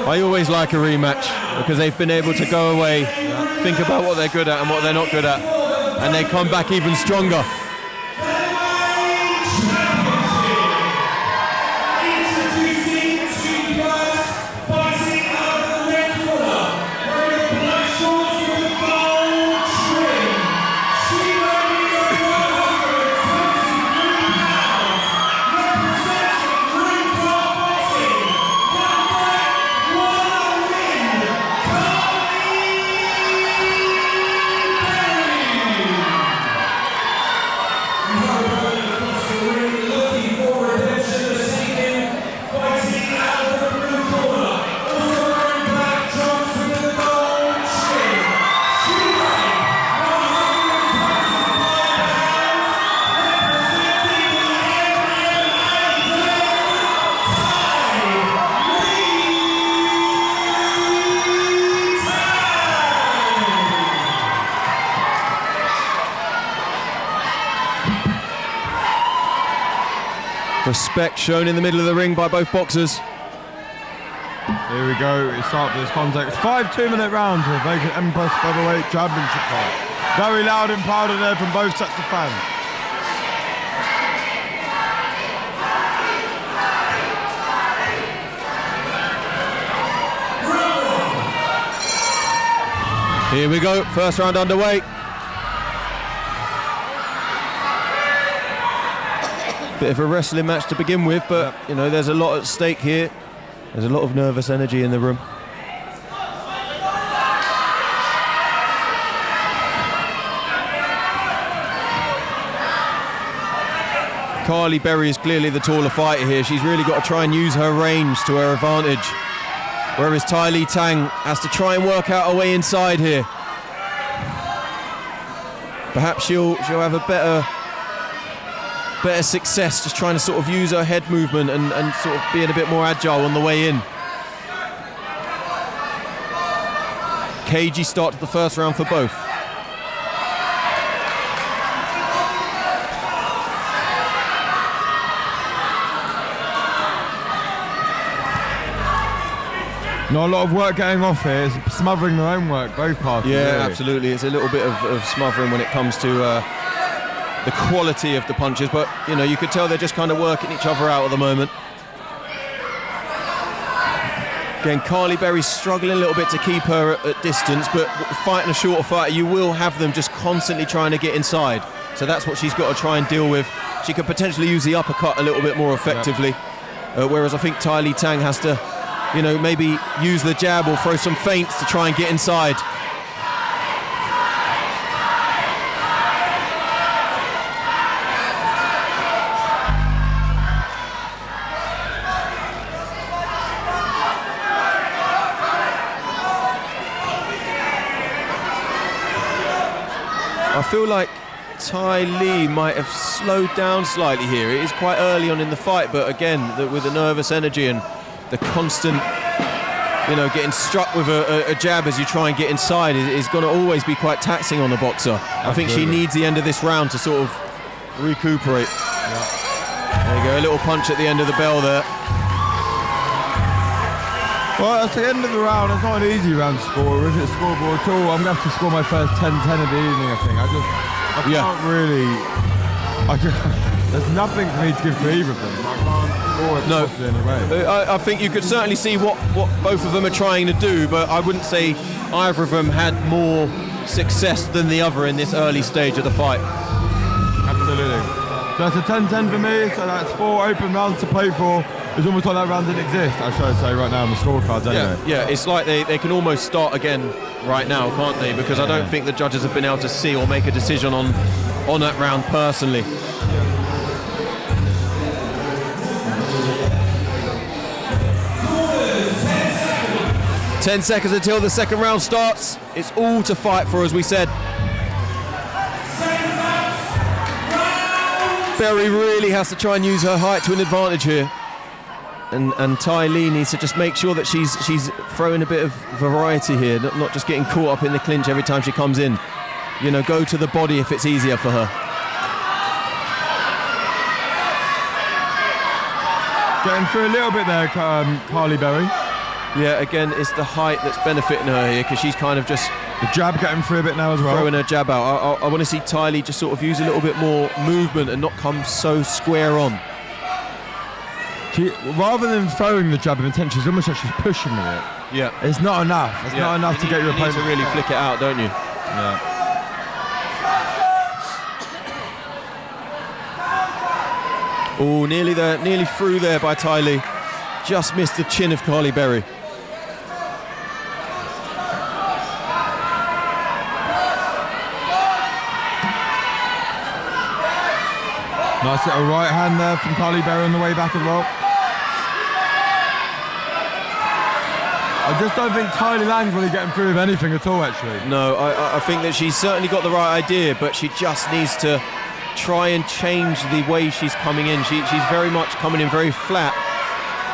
I always like a rematch because they've been able to go away, think about what they're good at and what they're not good at, and they come back even stronger. Respect shown in the middle of the ring by both boxers. Here we go, we start this contest. 5 2-minute rounds of vacant Empress Featherweight Championship fight. Very loud and proud in there from both sets of fans. Here we go, first round underway. Bit of a wrestling match to begin with, but you know, there's a lot at stake here. There's a lot of nervous energy in the room. Carly Berry is clearly the taller fighter here. She's really got to try and use her range to her advantage. Whereas Tang has to try and work out a way inside here. Perhaps she'll have a better success just trying to sort of use her head movement and sort of being a bit more agile on the way in. Cagey start to the first round for both. Not a lot of work getting off here. It's smothering their own work, both parties. Yeah, really. Absolutely. It's a little bit of smothering when it comes to the quality of the punches, but you know, you could tell they're just kind of working each other out at the moment. Again, Carly Berry's struggling a little bit to keep her at distance, but fighting a shorter fighter, you will have them just constantly trying to get inside. So that's what she's got to try and deal with. She could potentially use the uppercut a little bit more effectively, whereas I think Tang has to, you know, maybe use the jab or throw some feints to try and get inside. I feel like Tai Lee might have slowed down slightly here. It is quite early on in the fight, but again, with the nervous energy and the constant, you know, getting struck with a jab as you try and get inside is going to always be quite taxing on the boxer. Absolutely. I think she needs the end of this round to sort of recuperate. Yeah. There you go, a little punch at the end of the bell there. Well, at the end of the round, it's not an easy round to score, isn't it? Scoreboard at all. I'm going to have to score my first 10-10 of the evening, I think. I can't really... there's nothing for me to give to either of them. I can't score it possibly in a way. I think you could certainly see what both of them are trying to do, but I wouldn't say either of them had more success than the other in this early stage of the fight. Absolutely. So that's a 10-10 for me, so that's 4 open rounds to play for. It's almost like that round didn't exist, I should say, right now on the scorecards anyway. Yeah, it's like they can almost start again right now, can't they? Because I don't think the judges have been able to see or make a decision on that round personally. Yeah. 10 seconds until the second round starts. It's all to fight for, as we said. Berry really has to try and use her height to an advantage here. And Tai Lee needs to just make sure that she's throwing a bit of variety here, not just getting caught up in the clinch every time she comes in. You know, go to the body if it's easier for her. Getting through a little bit there, Carly Berry. Yeah, again, it's the height that's benefiting her here because she's kind of just the jab getting through a bit now as well. Throwing her jab out. I want to see Ty Lee just sort of use a little bit more movement and not come so square on. She, rather than throwing the jab of intention, it's almost like she's pushing with it. Yeah. It's not enough. It's not enough to get your opponent. You need to really flick it out, don't you? Yeah. Oh, nearly there, nearly through there by Ty Lee. Just missed the chin of Carly Berry. Nice little right hand there from Carly Berry on the way back as well. I just don't think Ty Lee Lang's really getting through with anything at all, actually. No, I think that she's certainly got the right idea, but she just needs to try and change the way she's coming in. She's very much coming in very flat,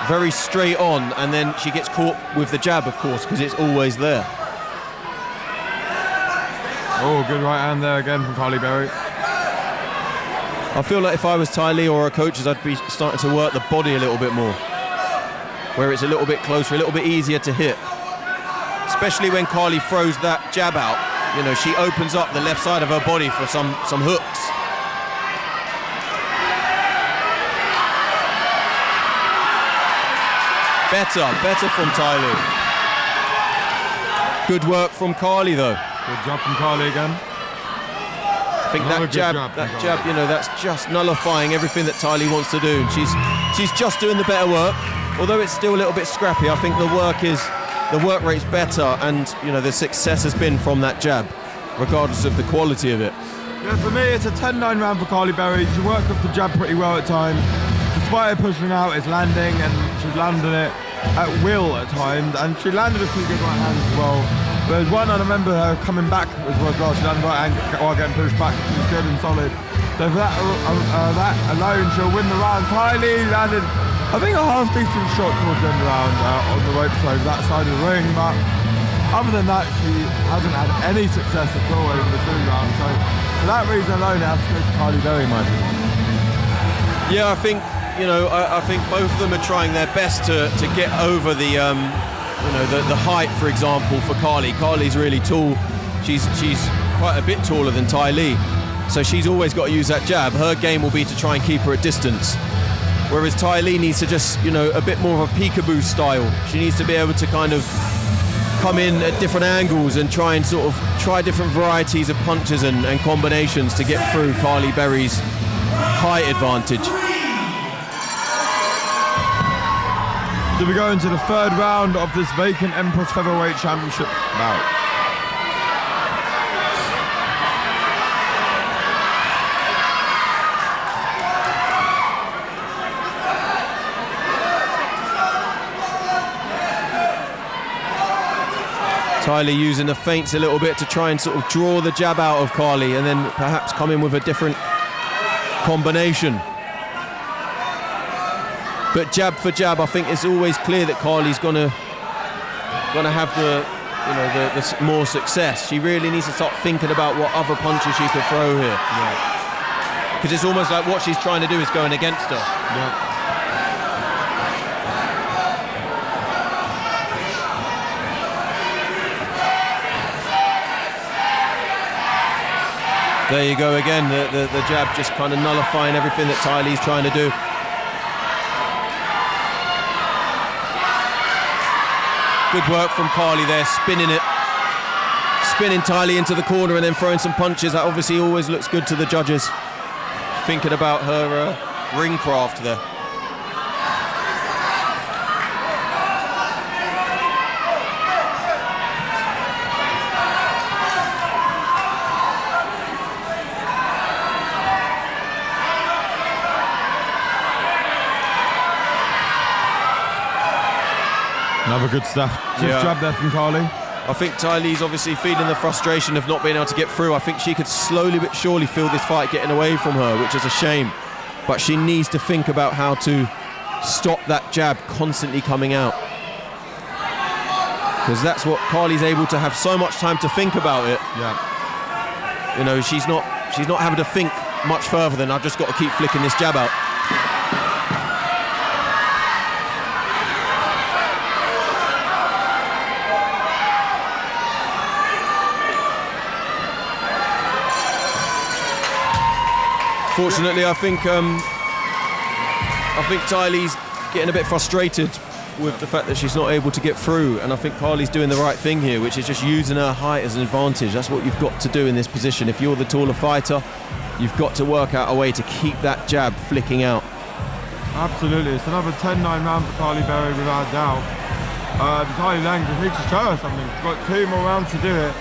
very straight on, and then she gets caught with the jab, of course, because it's always there. Oh, good right hand there again from Carly Berry. I feel like if I was Ty Lee or her coaches, I'd be starting to work the body a little bit more, where it's a little bit closer, a little bit easier to hit. Especially when Carly throws that jab out, you know, she opens up the left side of her body for some hooks. Better from Ty Lee. Good work from Carly though. Good job from Carly again. I think that jab, you know, that's just nullifying everything that Ty Lee wants to do. She's just doing the better work. Although it's still a little bit scrappy, I think the work rate's better, and you know the success has been from that jab, regardless of the quality of it. Yeah, for me it's a 10-9 round for Carly Berry. She worked up the jab pretty well at times. Despite her pushing out, it's landing, and she's landing it at will at times, and she landed a few good right hands as well. There's one I remember her coming back as well. She landed right hand while getting pushed back. She was good and solid. So for that alone, she'll win the round. Ty Lee landed, I think, a half decent shot towards the end of the round on the rope side, that side of the ring, but other than that, she hasn't had any success at all over the 2 rounds. So for that reason alone, it has to go to Carly Berry, in my opinion. Yeah, I think, you know, I think both of them are trying their best to get over the, you know, the height, for example, for Carly. Carly's really tall. She's quite a bit taller than Ty Lee, so she's always got to use that jab. Her game will be to try and keep her at distance. Whereas Ty Lee needs to just, you know, a bit more of a peekaboo style. She needs to be able to kind of come in at different angles and try and sort of try different varieties of punches and combinations to get through Carly Berry's height advantage. So we go into the 3rd round of this vacant Empress Featherweight Championship bout. Ty Lee using the feints a little bit to try and sort of draw the jab out of Carly and then perhaps come in with a different combination. But jab for jab, I think it's always clear that Carly's gonna have the, you know, the more success. She really needs to start thinking about what other punches she could throw here. Yeah. Because it's almost like what she's trying to do is going against her. Yeah. There you go again, the jab just kind of nullifying everything that Ty Lee's trying to do. Good work from Carly there, spinning Ty Lee into the corner and then throwing some punches. That obviously always looks good to the judges. Thinking about her ring craft there. Another good stuff. Jab there from Carly. I think Ty Lee's obviously feeling the frustration of not being able to get through. I think she could slowly but surely feel this fight getting away from her, which is a shame. But she needs to think about how to stop that jab constantly coming out. Because that's what Carly's able to have so much time to think about it. Yeah. You know, she's not having to think much further than I've just got to keep flicking this jab out. Fortunately, I think Ty Lee's getting a bit frustrated with the fact that she's not able to get through, and I think Carly's doing the right thing here, which is just using her height as an advantage. That's what you've got to do in this position. If you're the taller fighter, you've got to work out a way to keep that jab flicking out. Absolutely, it's another 10-9 round for Carly Berry without doubt. Ty Lang just needs to show her something. She's got 2 more rounds to do it.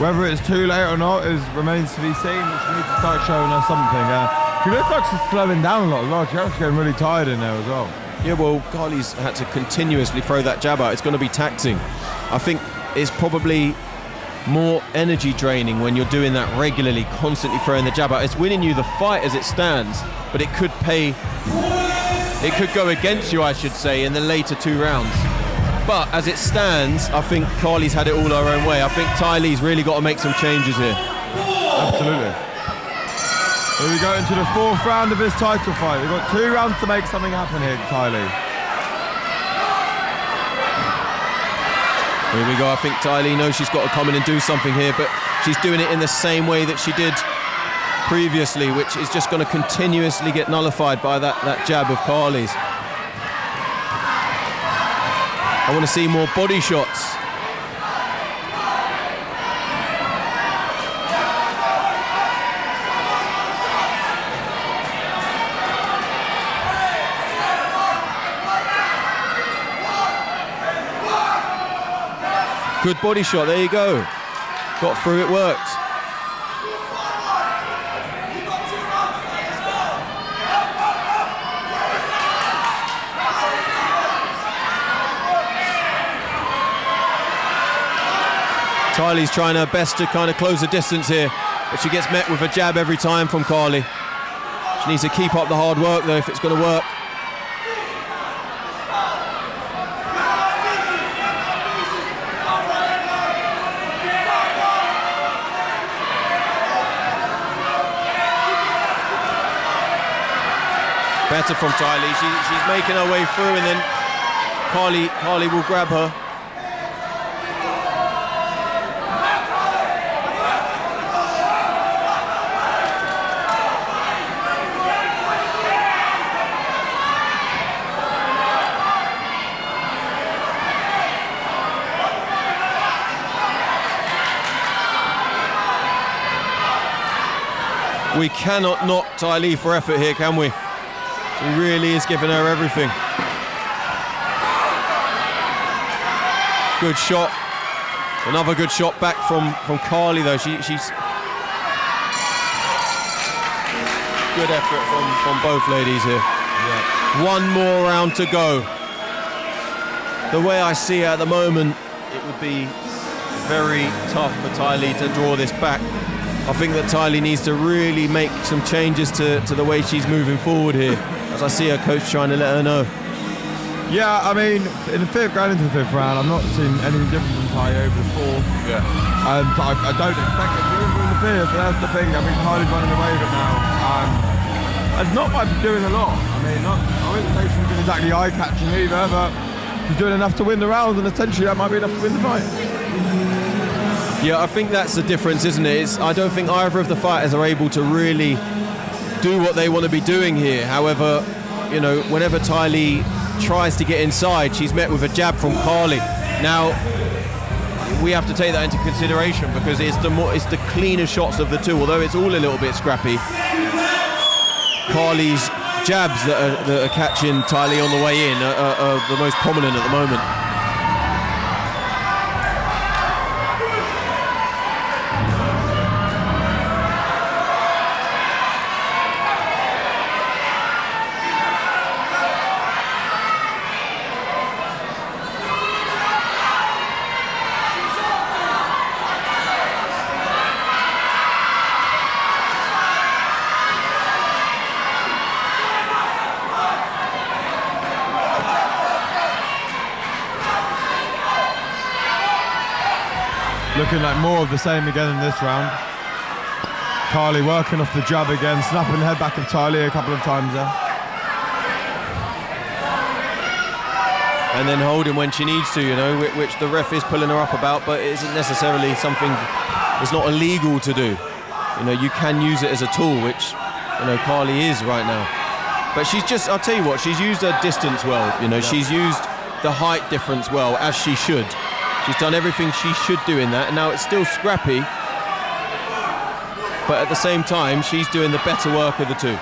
Whether it's too late or not remains to be seen, but she needs to start showing her something. She looks like she's slowing down a lot as well. She's actually getting really tired in there as well. Yeah, well, Carly's had to continuously throw that jab out. It's going to be taxing. I think it's probably more energy draining when you're doing that regularly, constantly throwing the jab out. It's winning you the fight as it stands, but it could go against you, I should say, in the later 2 rounds. But as it stands, I think Carly's had it all her own way. I think Ty Lee's really got to make some changes here. Absolutely. Here we go into the 4th round of this title fight. We've got 2 rounds to make something happen here, Ty Lee. Here we go. I think Ty Lee knows she's got to come in and do something here, but she's doing it in the same way that she did previously, which is just going to continuously get nullified by that jab of Carly's. I want to see more body shots. Good body shot, there you go. Got through, it worked. Ty Lee's trying her best to kind of close the distance here, but she gets met with a jab every time from Carly. She needs to keep up the hard work though if it's going to work. Better from Ty Lee. She's making her way through, and then Carly will grab her. We cannot knock Ty Lee for effort here, can we? She really is giving her everything. Good shot. Another good shot back from Carly though. She's good effort from both ladies here. Yeah. 1 more round to go. The way I see it at the moment, it would be very tough for Ty Lee to draw this back. I think that Ty Lee needs to really make some changes to the way she's moving forward here, as I see her coach trying to let her know. Yeah, I mean, going into the 5th round, I've not seen anything different from Ty over the 4th. Yeah. And I don't expect it to win in the 5th, but that's the thing. I think Ty's running away with it now. And not by doing a lot. I mean, I wouldn't say she's been exactly eye-catching either, but she's doing enough to win the round, and essentially that might be enough to win the fight. Yeah, I think that's the difference, isn't it? I don't think either of the fighters are able to really do what they want to be doing here. However, you know, whenever Ty Lee tries to get inside, she's met with a jab from Carly. Now, we have to take that into consideration because it's the cleaner shots of the two, although it's all a little bit scrappy. Carly's jabs that are catching Ty Lee on the way in are the most prominent at the moment. Looking like more of the same again in this round. Carly working off the jab again, snapping the head back of Ty Lee a couple of times there. And then holding when she needs to, you know, which the ref is pulling her up about, but it isn't necessarily something it's not illegal to do. You know, you can use it as a tool, which you know, Carly is right now. But she's just, I'll tell you what, she's used her distance well. You know, she's used the height difference well, as she should. She's done everything she should do in that, and now it's still scrappy. But at the same time, she's doing the better work of the two.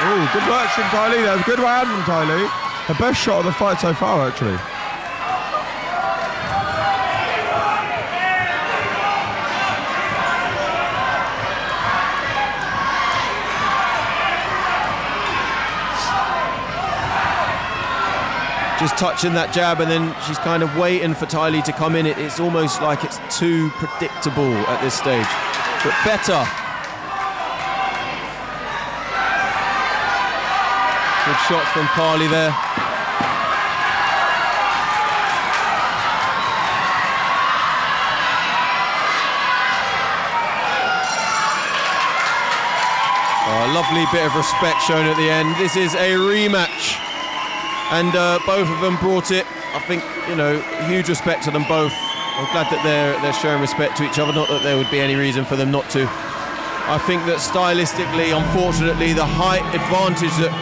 Oh, good work from Ty Lee. That was a good round from Ty Lee. Her best shot of the fight so far, actually. Just touching that jab, and then she's kind of waiting for Ty Lee to come in. It's almost like it's too predictable at this stage, but better. Good shots from Carly there. Oh, a lovely bit of respect shown at the end. This is a rematch. And both of them brought it. I think, you know, huge respect to them both. I'm glad that they're showing respect to each other, not that there would be any reason for them not to. I think that stylistically, unfortunately, the height advantage that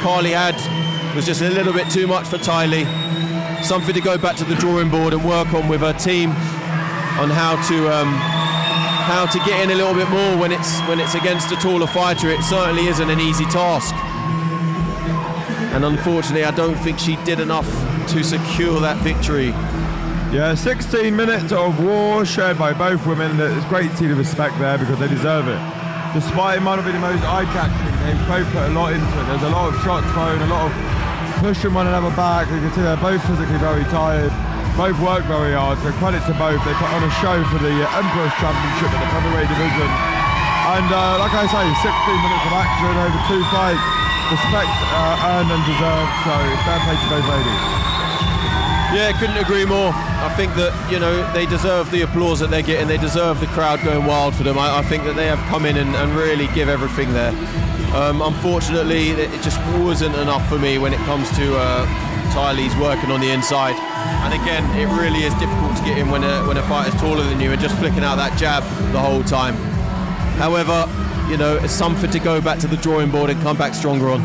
Carly had was just a little bit too much for Ty Lee. Something to go back to the drawing board and work on with her team on how to get in a little bit more when it's against a taller fighter. It certainly isn't an easy task. And unfortunately, I don't think she did enough to secure that victory. Yeah, 16 minutes of war shared by both women. It's great to see the respect there because they deserve it. Despite it might not be the most eye-catching, they both put a lot into it. There's a lot of shots thrown, a lot of pushing one another back. You can see they're both physically very tired. Both work very hard, so credit to both. They put on a show for the Empress Championship in the featherweight division. And like I say, 16 minutes of action over 2 fights. Respect earned and deserved, so fair play to both ladies. Yeah, couldn't agree more. I think that, you know, they deserve the applause that they're getting. They deserve the crowd going wild for them. I think that they have come in and really give everything there. Unfortunately, it just wasn't enough for me when it comes to Ty Lee's working on the inside. And again, it really is difficult to get in when a fighter's taller than you and just flicking out that jab the whole time. However, you know, it's something to go back to the drawing board and come back stronger on.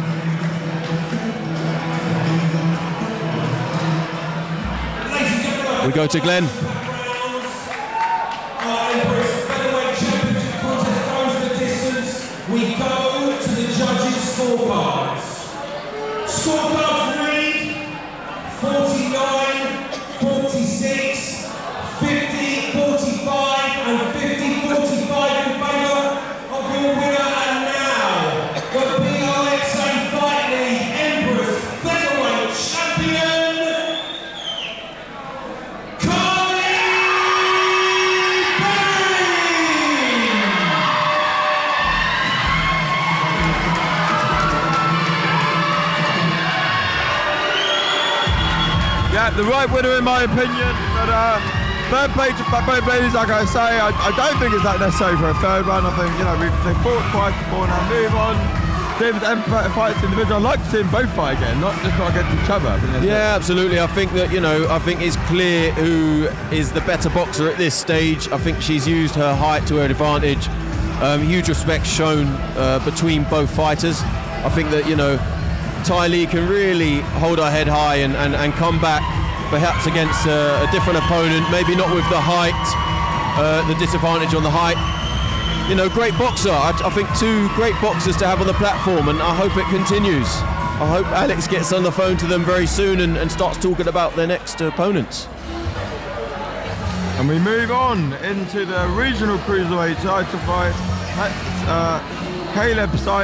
We go to Glenn. Empress Featherweight Championship contest goes the distance. We go to the judges' scorecards. Scorecards read 49, 46, 50, 45 and 50, 45 in favour of your winner, and now the BOXA Fight League Empress Featherweight Champion, The right winner in my opinion, but third play to both ladies, like I say, I don't think it's that necessary for a third one. I think, you know, they fought twice before, now move on. David Empress fights individual. I'd like to see them both fight again, not against each other. Yeah, absolutely. I think that, you know, I think it's clear who is the better boxer at this stage. I think she's used her height to her advantage. Huge respect shown between both fighters. I think that, you know, Ty Lee can really hold her head high and come back perhaps against a different opponent, maybe not with the height, the disadvantage on the height. You know, great boxer. I think 2 great boxers to have on the platform, and I hope it continues. I hope Alex gets on the phone to them very soon and starts talking about their next opponents. And we move on into the regional cruiserweight title fight. That's Caleb Simon.